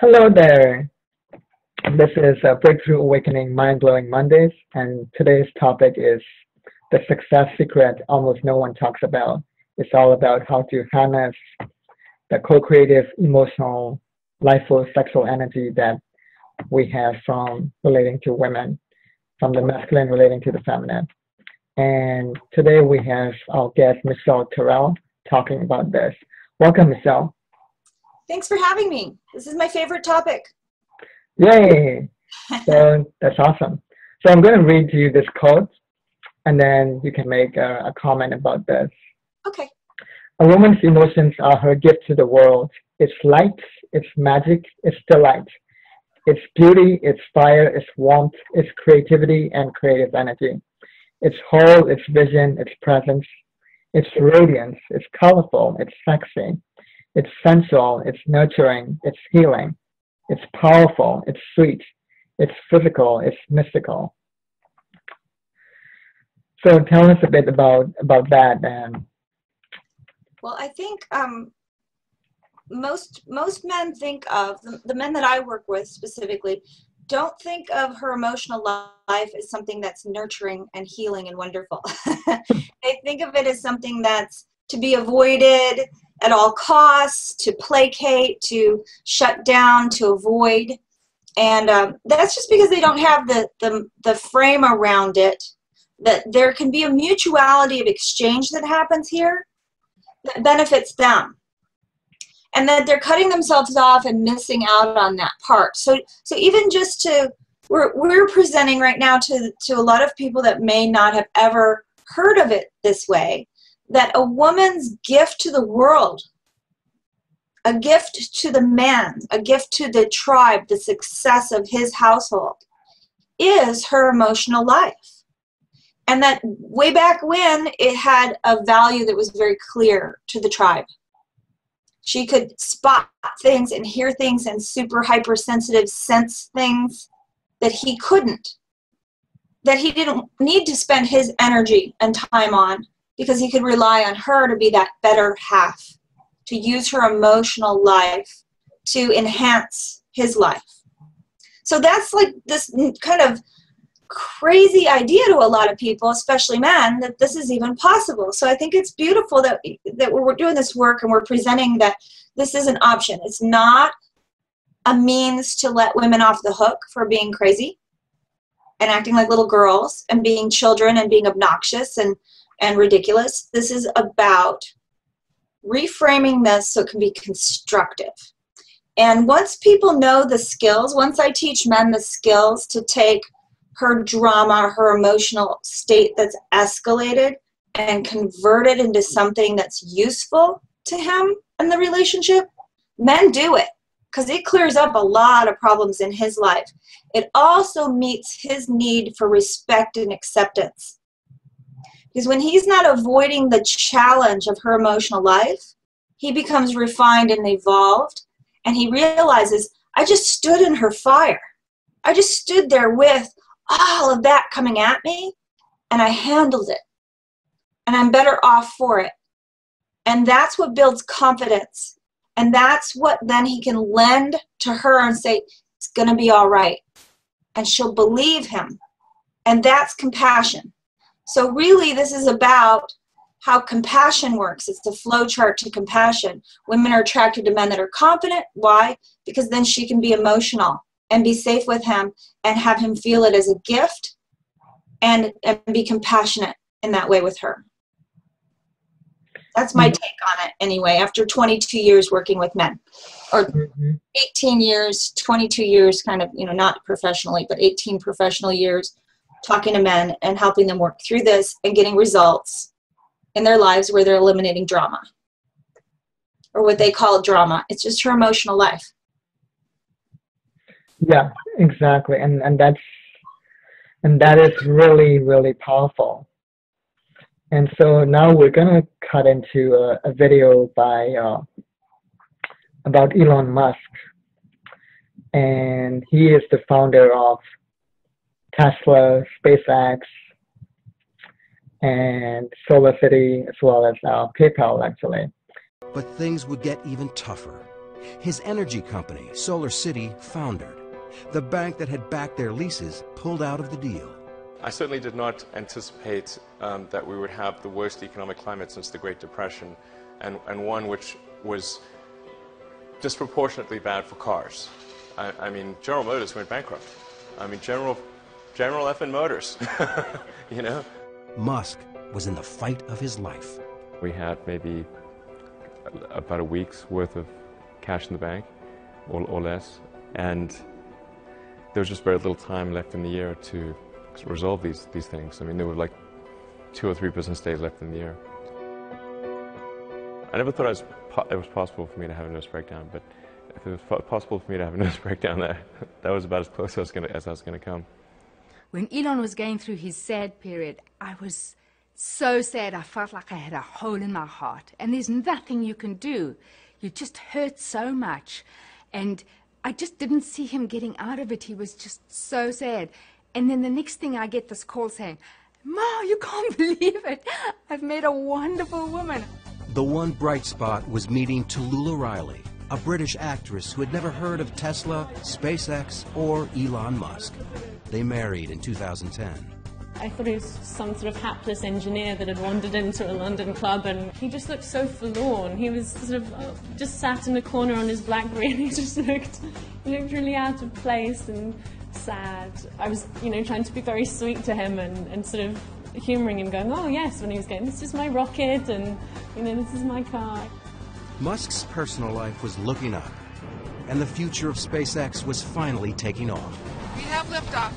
Hello there. This is Breakthrough Awakening Mind-Blowing Mondays, and today's topic is the success secret almost no one talks about. It's all about how to harness the co-creative, emotional, lifeful sexual energy that we have from relating to women, from the masculine relating to the feminine. And today we have our guest, Michelle Terrell, talking about this. Welcome, Michelle. Thanks for having me. This is my favorite topic. Yay! So that's awesome. So I'm going to read you this quote, and then you can make a comment about this. Okay. A woman's emotions are her gift to the world. Its light, its magic, its delight. Its beauty, its fire, its warmth, its creativity and creative energy. Its whole, its vision, its presence, its radiance, it's colorful, it's sexy. It's sensual, it's nurturing, it's healing, it's powerful, it's sweet, it's physical, it's mystical. So tell us a bit about that. And well, I think most men think of, the men that I work with specifically, don't think of her emotional life as something that's nurturing and healing and wonderful. They think of it as something that's to be avoided at all costs, to placate, to shut down, to avoid. And that's just because they don't have the frame around it, that there can be a mutuality of exchange that happens here that benefits them. And that they're cutting themselves off and missing out on that part. So even just we're presenting right now to a lot of people that may not have ever heard of it this way, that a woman's gift to the world, a gift to the man, a gift to the tribe, the success of his household, is her emotional life. And that way back when, it had a value that was very clear to the tribe. She could spot things and hear things and super hypersensitive sense things that he couldn't, that he didn't need to spend his energy and time on, because he could rely on her to be that better half, to use her emotional life to enhance his life. So that's like this kind of crazy idea to a lot of people, especially men, that this is even possible. So I think it's beautiful that we're doing this work and we're presenting that this is an option. It's not a means to let women off the hook for being crazy and acting like little girls and being children and being obnoxious and ridiculous. This is about reframing this so it can be constructive. And once people know the skills, once I teach men the skills to take her drama, her emotional state that's escalated, and convert it into something that's useful to him in the relationship, men do it because it clears up a lot of problems in his life. It also meets his need for respect and acceptance. Because when he's not avoiding the challenge of her emotional life, he becomes refined and evolved, and he realizes, I just stood in her fire. I just stood there with all of that coming at me, and I handled it, and I'm better off for it. And that's what builds confidence, and that's what then he can lend to her and say, it's going to be all right, and she'll believe him, and that's compassion. So really, this is about how compassion works. It's the flow chart to compassion. Women are attracted to men that are confident. Why? Because then she can be emotional and be safe with him and have him feel it as a gift and be compassionate in that way with her. That's my take on it anyway, after 22 years working with men. Or 18 years, 22 years kind of, not professionally, but 18 professional years talking to men and helping them work through this and getting results in their lives where they're eliminating drama, or what they call drama. It's just her emotional life. yeah, exactly. And that is really, really powerful. And so now we're going to cut into a video by about Elon Musk. And he is the founder of Tesla, SpaceX, and Solar City, as well as PayPal, actually. But things would get even tougher. His energy company, Solar City, foundered. The bank that had backed their leases pulled out of the deal. I certainly did not anticipate that we would have the worst economic climate since the Great Depression, and one which was disproportionately bad for cars. I mean, General Motors went bankrupt. I mean, General effing Motors, you know? Musk was in the fight of his life. We had maybe about a week's worth of cash in the bank, or less, and there was just very little time left in the year to resolve these things. I mean, there were like 2 or 3 business days left in the year. I never thought it was possible for me to have a nervous breakdown, but if it was possible for me to have a nervous breakdown, that was about as close as I was going to come. When Elon was going through his sad period, I was so sad. I felt like I had a hole in my heart, and there's nothing you can do. You just hurt so much, and I just didn't see him getting out of it. He was just so sad. And then the next thing I get this call saying, "Ma, you can't believe it. I've met a wonderful woman." The one bright spot was meeting Tallulah Riley, a British actress who had never heard of Tesla, SpaceX, or Elon Musk. They married in 2010. I thought he was some sort of hapless engineer that had wandered into a London club, and he just looked so forlorn. He was sort of just sat in a corner on his BlackBerry, and he looked really out of place and sad. I was, trying to be very sweet to him and sort of humouring him, going, "Oh yes," when he was going, "This is my rocket, and this is my car." Musk's personal life was looking up, and the future of SpaceX was finally taking off. We have liftoff.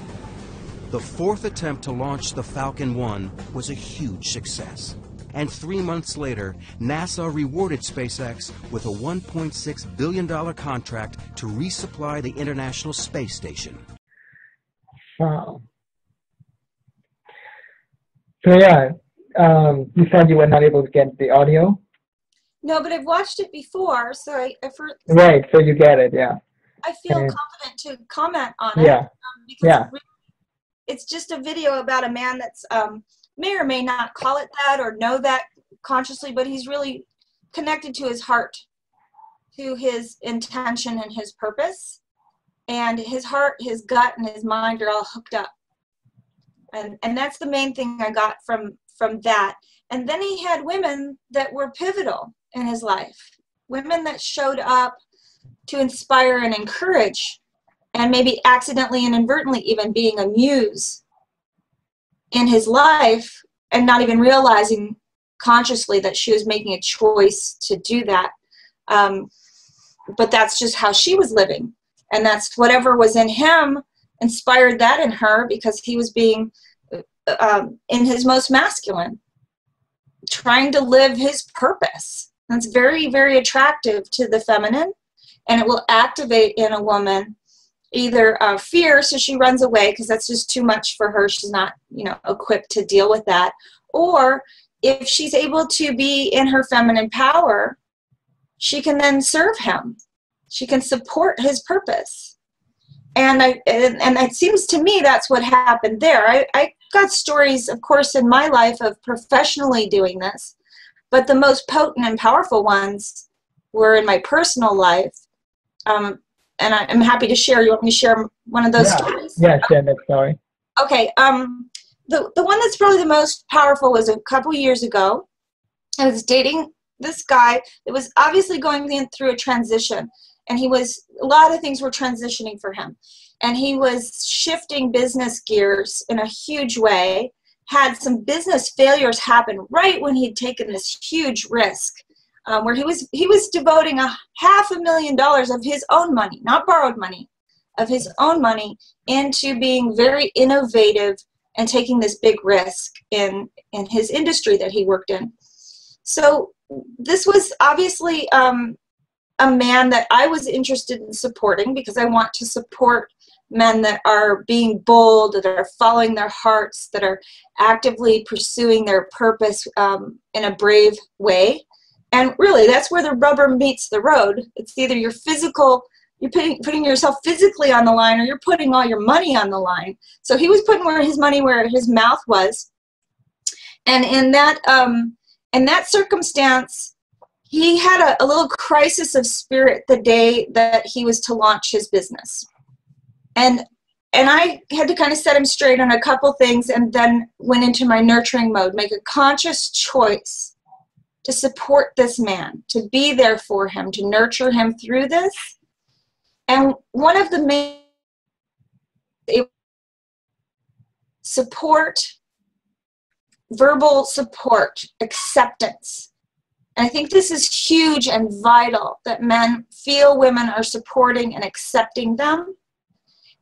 The 4th attempt to launch the Falcon 1 was a huge success. And 3 months later, NASA rewarded SpaceX with a $1.6 billion contract to resupply the International Space Station. Wow. So yeah, you said you were not able to get the audio? No, but I've watched it before, so Right, so you get it, yeah. I feel confident to comment on it. Yeah, because it's just a video about a man that's may or may not call it that or know that consciously, but he's really connected to his heart, to his intention and his purpose. And his heart, his gut, and his mind are all hooked up. And that's the main thing I got from that. And then he had women that were pivotal in his life, women that showed up to inspire and encourage, and maybe accidentally and inadvertently even being a muse in his life and not even realizing consciously that she was making a choice to do that. But that's just how she was living. And that's whatever was in him inspired that in her, because he was being in his most masculine, trying to live his purpose. That's very, very attractive to the feminine, and it will activate in a woman either fear, so she runs away because that's just too much for her. She's not, equipped to deal with that. Or if she's able to be in her feminine power, she can then serve him. She can support his purpose. And it seems to me that's what happened there. I got stories, of course, in my life of professionally doing this, but the most potent and powerful ones were in my personal life. And I'm happy to share. You want me to share one of those stories? Yeah, share that story. Okay. The one that's probably the most powerful was a couple years ago. I was dating this guy that was obviously going through a transition. And a lot of things were transitioning for him. And he was shifting business gears in a huge way, had some business failures happen right when he'd taken this huge risk, where he was devoting $500,000 of his own money, not borrowed money, of his own money into being very innovative and taking this big risk in his industry that he worked in. So this was obviously a man that I was interested in supporting, because I want to support men that are being bold, that are following their hearts, that are actively pursuing their purpose in a brave way. And really, that's where the rubber meets the road. It's either you're putting yourself physically on the line, or you're putting all your money on the line. So he was putting his money where his mouth was. And in that circumstance, he had a little crisis of spirit the day that he was to launch his business. And I had to kind of set him straight on a couple things, and then went into my nurturing mode, make a conscious choice to support this man, to be there for him, to nurture him through this. And one of the main support, verbal support, acceptance. And I think this is huge and vital, that men feel women are supporting and accepting them.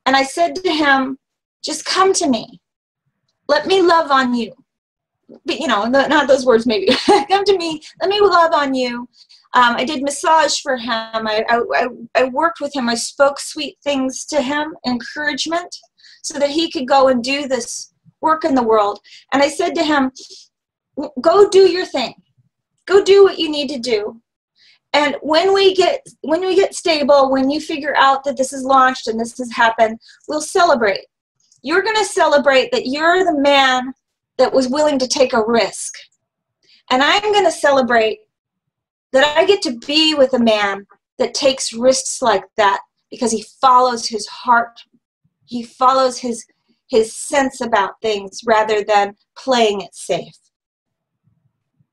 And I said to him, just come to me. Let me love on you. But, you know, not those words maybe. Come to me. Let me love on you. I did massage for him. I worked with him. I spoke sweet things to him, encouragement, so that he could go and do this work in the world. And I said to him, go do your thing. Go do what you need to do. And when we get stable, when you figure out that this is launched and this has happened, we'll celebrate. You're going to celebrate that you're the man that was willing to take a risk. And I'm going to celebrate that I get to be with a man that takes risks like that, because he follows his heart. He follows his sense about things rather than playing it safe.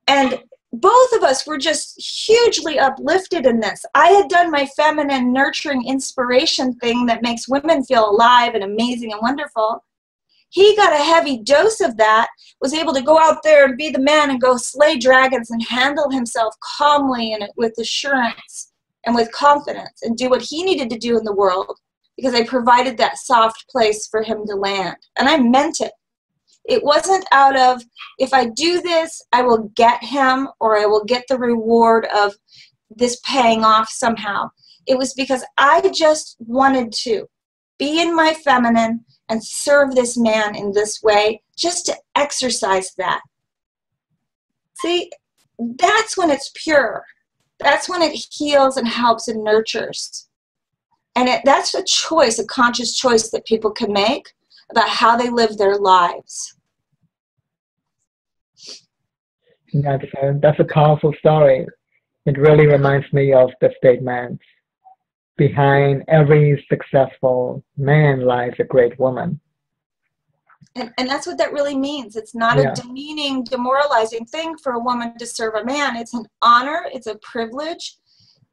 And both of us were just hugely uplifted in this. I had done my feminine nurturing inspiration thing that makes women feel alive and amazing and wonderful. He got a heavy dose of that, was able to go out there and be the man and go slay dragons and handle himself calmly and with assurance and with confidence and do what he needed to do in the world, because I provided that soft place for him to land. And I meant it. It wasn't out of, if I do this, I will get him, or I will get the reward of this paying off somehow. It was because I just wanted to be in my feminine and serve this man in this way, just to exercise that. See, that's when it's pure. That's when it heals and helps and nurtures. And that's a choice, a conscious choice that people can make about how they live their lives. That's a powerful story. It really reminds me of the statement, behind every successful man lies a great woman. And that's what that really means. It's not a demeaning, demoralizing thing for a woman to serve a man. It's an honor. It's a privilege,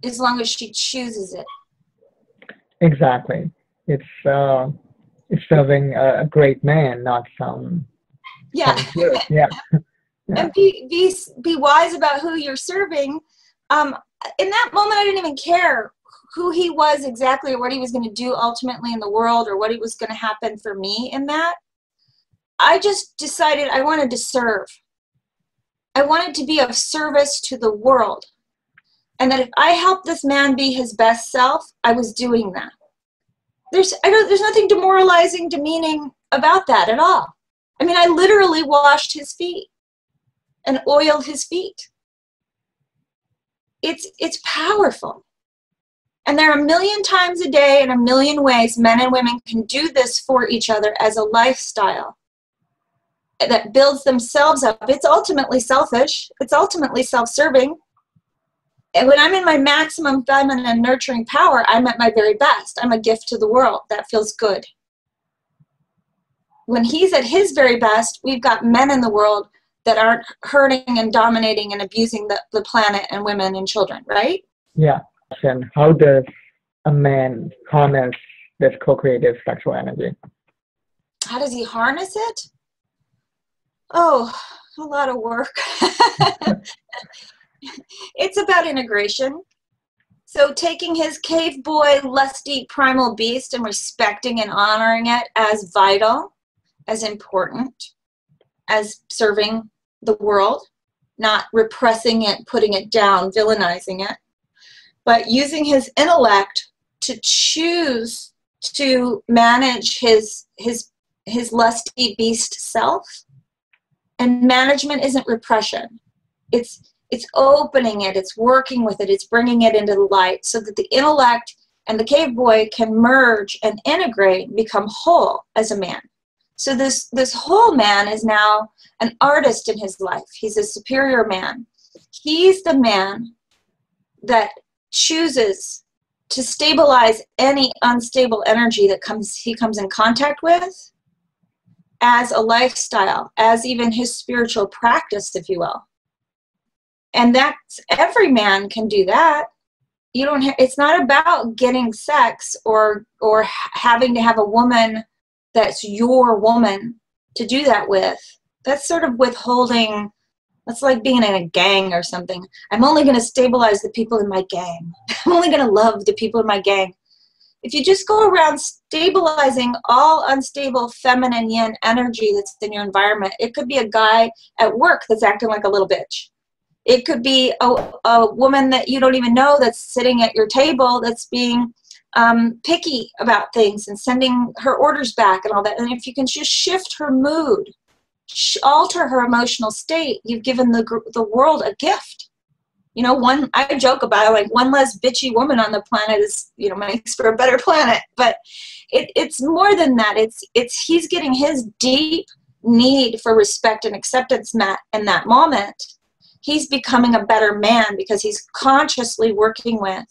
as long as she chooses it. Exactly. It's serving a great man, not some. Yeah. Some yeah. And be wise about who you're serving. In that moment, I didn't even care who he was exactly, or what he was going to do ultimately in the world, or what was going to happen for me in that. I just decided I wanted to serve. I wanted to be of service to the world. And that if I helped this man be his best self, I was doing that. There's nothing demoralizing, demeaning about that at all. I mean, I literally washed his feet and oiled his feet. It's powerful. And there are a million times a day in a million ways men and women can do this for each other as a lifestyle that builds themselves up. It's ultimately selfish. It's ultimately self-serving. And when I'm in my maximum feminine nurturing power, I'm at my very best. I'm a gift to the world. That feels good. When he's at his very best, we've got men in the world that aren't hurting and dominating and abusing the planet and women and children, right? Yeah. And how does a man harness this co-creative sexual energy? How does he harness it? Oh, a lot of work. It's about integration. So taking his cave boy, lusty, primal beast and respecting and honoring it as vital, as important, as serving the world, not repressing it, putting it down, villainizing it, but using his intellect to choose to manage his lusty beast self. And management isn't repression. It's opening it, it's working with it, it's bringing it into the light so that the intellect and the cave boy can merge and integrate and become whole as a man. So this whole man is now an artist in his life. He's a superior man. He's the man that chooses to stabilize any unstable energy that he comes in contact with as a lifestyle, as even his spiritual practice, if you will. And that's, every man can do that. You don't it's not about getting sex or having to have a woman that's your woman to do that with. That's sort of withholding. That's like being in a gang or something. I'm only going to stabilize the people in my gang. I'm only going to love the people in my gang. If you just go around stabilizing all unstable feminine yin energy that's in your environment, it could be a guy at work that's acting like a little bitch. It could be a woman that you don't even know that's sitting at your table that's being picky about things and sending her orders back and all that. And if you can just shift her mood, alter her emotional state, you've given the world a gift. You know, I joke about it, like one less bitchy woman on the planet is, you know, makes for a better planet. But it's more than that. He's getting his deep need for respect and acceptance met in that moment. He's becoming a better man because he's consciously working with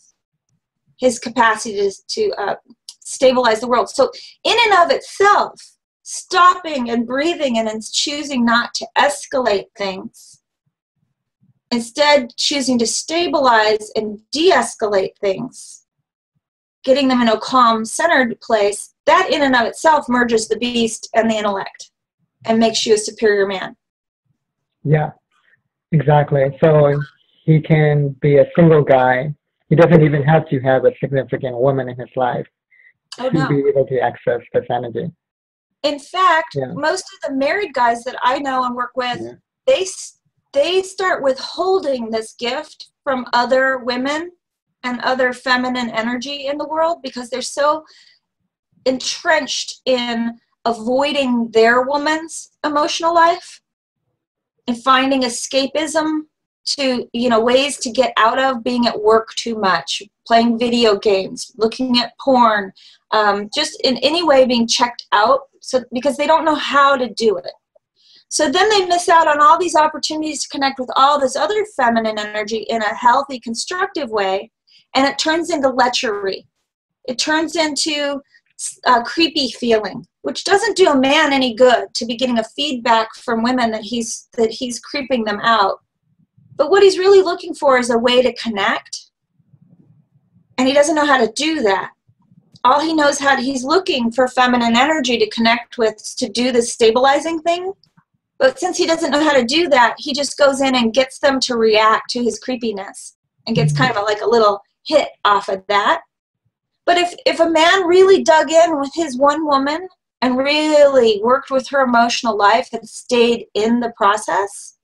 his capacity to stabilize the world. So in and of itself, stopping and breathing and choosing not to escalate things, instead choosing to stabilize and de-escalate things, getting them in a calm, centered place, that in and of itself merges the beast and the intellect and makes you a superior man. Yeah, exactly. So he can be a single guy. He doesn't even have to have a significant woman in his life to be able to access this energy. In fact, most of the married guys that I know and work with, they start withholding this gift from other women and other feminine energy in the world because they're so entrenched in avoiding their woman's emotional life and finding escapism to, you know, ways to get out of being at work too much, playing video games, looking at porn, just in any way being checked out, so because they don't know how to do it. So then they miss out on all these opportunities to connect with all this other feminine energy in a healthy, constructive way, and it turns into lechery. It turns into a creepy feeling, which doesn't do a man any good to be getting a feedback from women that he's creeping them out. But what he's really looking for is a way to connect, and he doesn't know how to do that. All he knows he's looking for feminine energy to connect with, to do this stabilizing thing. But since he doesn't know how to do that, he just goes in and gets them to react to his creepiness and gets kind of like a little hit off of that. But if a man really dug in with his one woman and really worked with her emotional life and stayed in the process,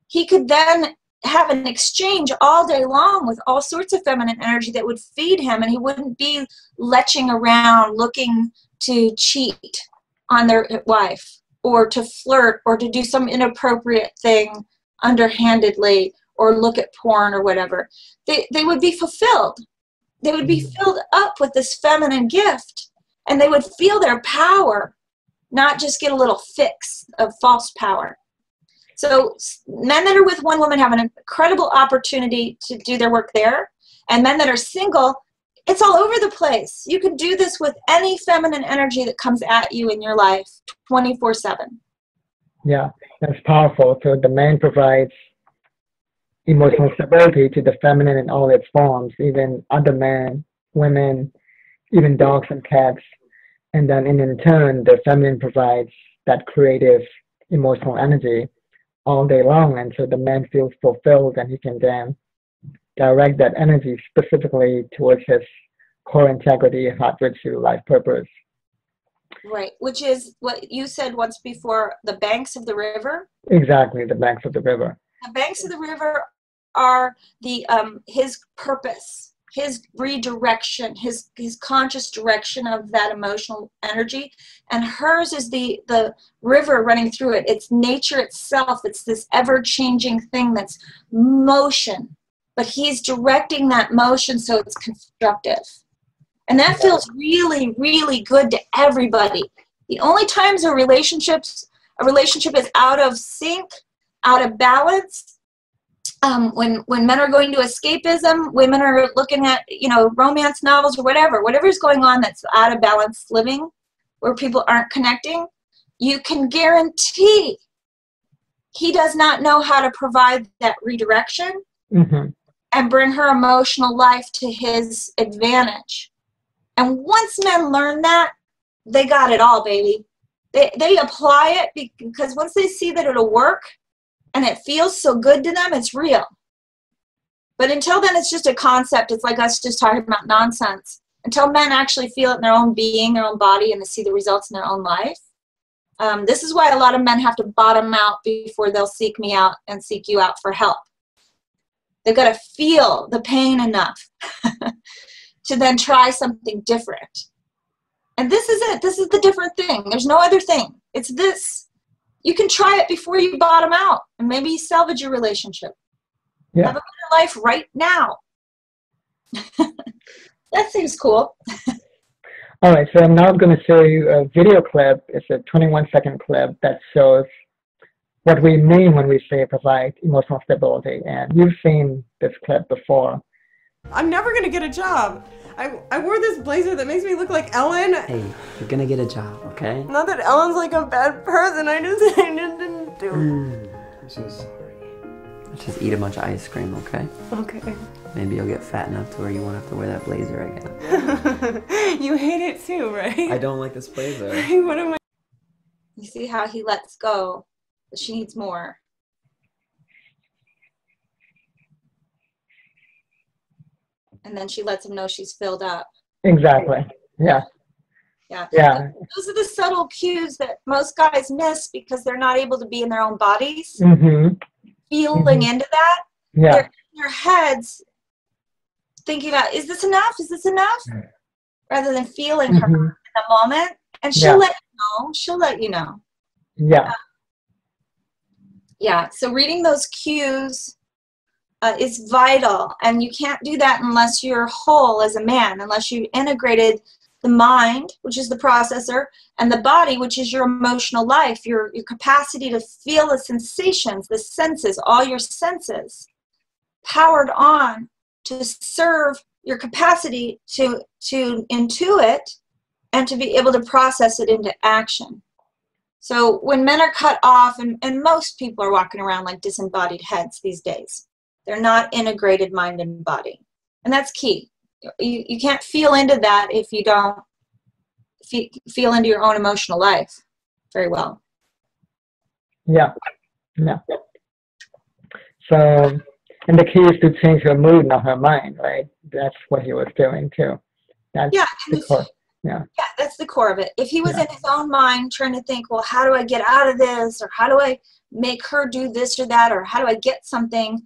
he could then have an exchange all day long with all sorts of feminine energy that would feed him, and he wouldn't be leching around looking to cheat on their wife or to flirt or to do some inappropriate thing underhandedly or look at porn or whatever. They would be fulfilled. They would be filled up with this feminine gift, and they would feel their power, not just get a little fix of false power. So men that are with one woman have an incredible opportunity to do their work there. And men that are single, it's all over the place. You can do this with any feminine energy that comes at you in your life 24/7. Yeah, that's powerful. So the man provides emotional stability to the feminine in all its forms, even other men, women, even dogs and cats. And then in turn, the feminine provides that creative emotional energy all day long, and so the man feels fulfilled, and he can then direct that energy specifically towards his core integrity, heart virtue, life purpose. Right, which is what you said once before, the banks of the river. Exactly, the banks of the river. The banks of the river are his purpose, his redirection, his conscious direction of that emotional energy, and hers is the river running through it. It's nature itself. It's this ever-changing thing that's motion, but he's directing that motion so it's constructive. And that feels really, really good to everybody. The only times a relationship is out of sync, out of balance, When men are going to escapism, women are looking at, romance novels or whatever's going on that's out of balance living, where people aren't connecting, you can guarantee he does not know how to provide that redirection and bring her emotional life to his advantage. And once men learn that, they got it all, baby. They apply it because once they see that it'll work and it feels so good to them, it's real. But until then, it's just a concept. It's like us just talking about nonsense. Until men actually feel it in their own being, their own body, and they see the results in their own life. This is why a lot of men have to bottom out before they'll seek me out and seek you out for help. They've got to feel the pain enough to then try something different. And this is it. This is the different thing. There's no other thing. It's this. You can try it before you bottom out and maybe salvage your relationship. Yeah. Have a better life right now. That seems cool. All right, so I'm now going to show you a video clip. It's a 21-second clip that shows what we mean when we say provide emotional stability. And you've seen this clip before. I'm never going to get a job. I wore this blazer that makes me look like Ellen. Hey, you're going to get a job, okay? Not that Ellen's like a bad person. I just didn't do it. I'm so sorry. Let's just eat a bunch of ice cream, okay? Okay. Maybe you'll get fat enough to where you won't have to wear that blazer again. You hate it too, right? I don't like this blazer. What am I? You see how he lets go, but she needs more. And then she lets him know she's filled up. Exactly. Yeah. Yeah. Yeah. Those are the subtle cues that most guys miss because they're not able to be in their own bodies. Feeling into that. Yeah. They're in their heads thinking about, is this enough? Is this enough? Rather than feeling her in the moment. And she'll let you know. She'll let you know. Yeah. Yeah. So reading those cues is vital. And you can't do that unless you're whole as a man, unless you've integrated the mind, which is the processor, and the body, which is your emotional life, your capacity to feel the sensations, the senses, all your senses, powered on to serve your capacity to intuit and to be able to process it into action. So when men are cut off, and most people are walking around like disembodied heads these days, they're not integrated mind and body. And that's key. You can't feel into that if you don't feel into your own emotional life very well. Yeah. Yeah. So, and the key is to change her mood, not her mind, right? That's what he was doing too. That's the core. Yeah. Yeah, that's the core of it. If he was in his own mind trying to think, well, how do I get out of this? Or how do I make her do this or that? Or how do I get something?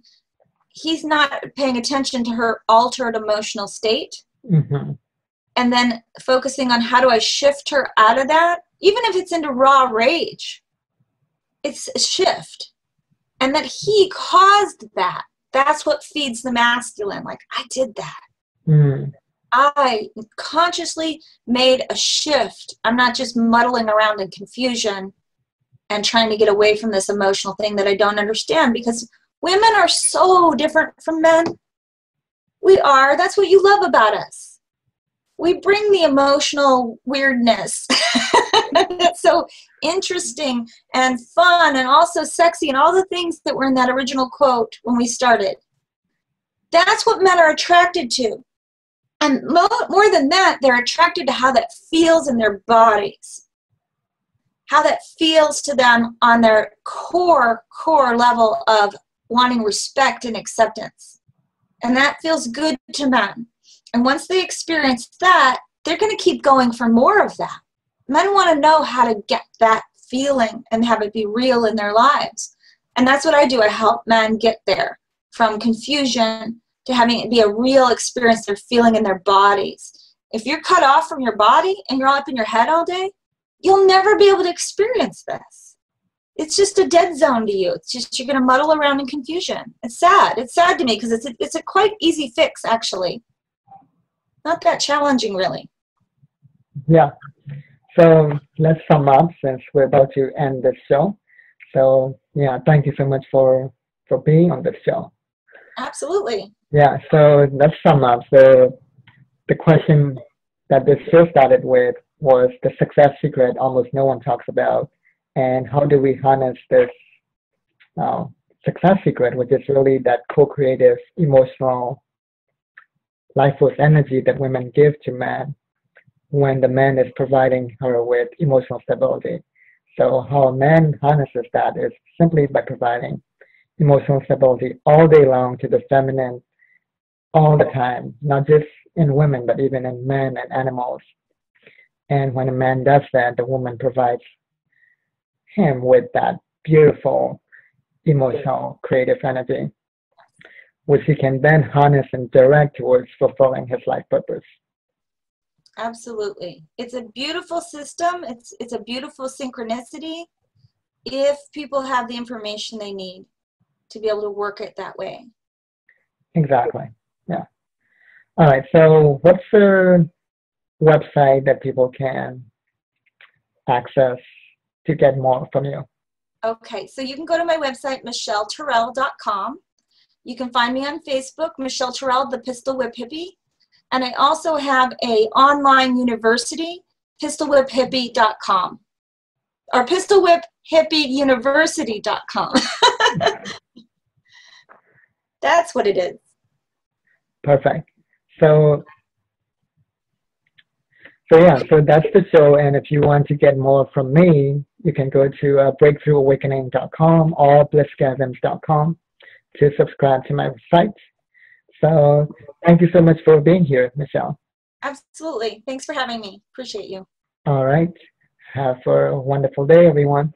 He's not paying attention to her altered emotional state. And then focusing on how do I shift her out of that, even if it's into raw rage. It's a shift. And that he caused that. That's what feeds the masculine. Like, I did that. I consciously made a shift. I'm not just muddling around in confusion and trying to get away from this emotional thing that I don't understand, because women are so different from men. We are. That's what you love about us. We bring the emotional weirdness. That's so interesting and fun and also sexy and all the things that were in that original quote when we started. That's what men are attracted to. And more than that, they're attracted to how that feels in their bodies. How that feels to them on their core level of wanting respect and acceptance. And that feels good to men. And once they experience that, they're going to keep going for more of that. Men want to know how to get that feeling and have it be real in their lives. And that's what I do. I help men get there, from confusion to having it be a real experience they're feeling in their bodies. If you're cut off from your body and you're all up in your head all day, you'll never be able to experience this. It's just a dead zone to you. It's just you're going to muddle around in confusion. It's sad. It's sad to me because it's a quite easy fix, actually. Not that challenging, really. Yeah. So let's sum up since we're about to end this show. So yeah, thank you so much for being on this show. Absolutely. Yeah, so let's sum up. The question that this show started with was the success secret almost no one talks about, and how do we harness this uh, success secret, which is really that co-creative, emotional, life force energy that women give to men when the man is providing her with emotional stability. So how a man harnesses that is simply by providing emotional stability all day long to the feminine all the time, not just in women, but even in men and animals. And when a man does that, the woman provides him with that beautiful, emotional, creative energy, which he can then harness and direct towards fulfilling his life purpose. Absolutely. It's a beautiful system. It's a beautiful synchronicity if people have the information they need to be able to work it that way. Exactly. Yeah. All right. So what's the website that people can access to get more from you? Okay, so you can go to my website, michelleterrell.com. You can find me on Facebook, Michelle Terrell, the Pistol Whip Hippie. And I also have a online university, pistolwhiphippie.com. Or pistolwhiphippieuniversity.com. That's what it is. Perfect. So that's the show. And if you want to get more from me, you can go to breakthroughawakening.com or blissgasms.com to subscribe to my site. So thank you so much for being here, Michelle. Absolutely. Thanks for having me. Appreciate you. All right. Have a wonderful day, everyone.